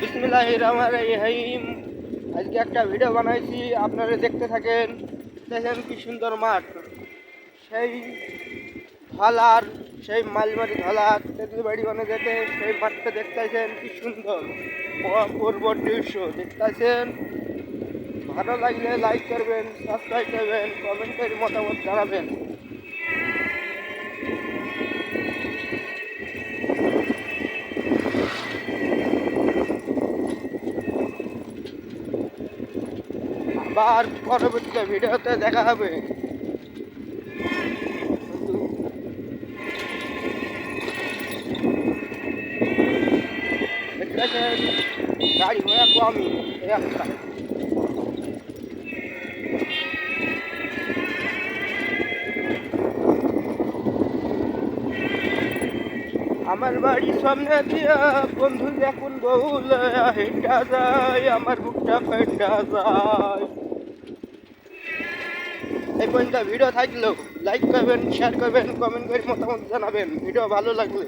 বিসমিল্লাহির রহমানির রহিম। আজকে একটা ভিডিও বানাইছি, আপনারা দেখতে থাকেন। দেখেন কি সুন্দর মাঠ, সেই ধলার, সেই মালবাড়ি ধলার তেঁতুলবাড়ি মানে যেতে সেই মাঠটা দেখতেছেন কি সুন্দর অপূর্ব দৃশ্য দেখতেছেন। ভালো লাগলে লাইক করবেন, সাবস্ক্রাইব করবেন, কমেন্ট করে মতামত জানাবেন। আবার পরবর্তী ভিডিওতে দেখা হবে। গাড়ি ঘোড়া কমই একটা। আমার বাড়ির সামনে দিয়া বন্ধু যখন বহুল হেঁটা যায়, আমার বুকটা ফেটা যায়। এই পর্যন্ত ভিডিও থাকলেও লাইক করবেন, শেয়ার করবেন, কমেন্ট করে মতামত জানাবেন ভিডিও ভালো লাগলে।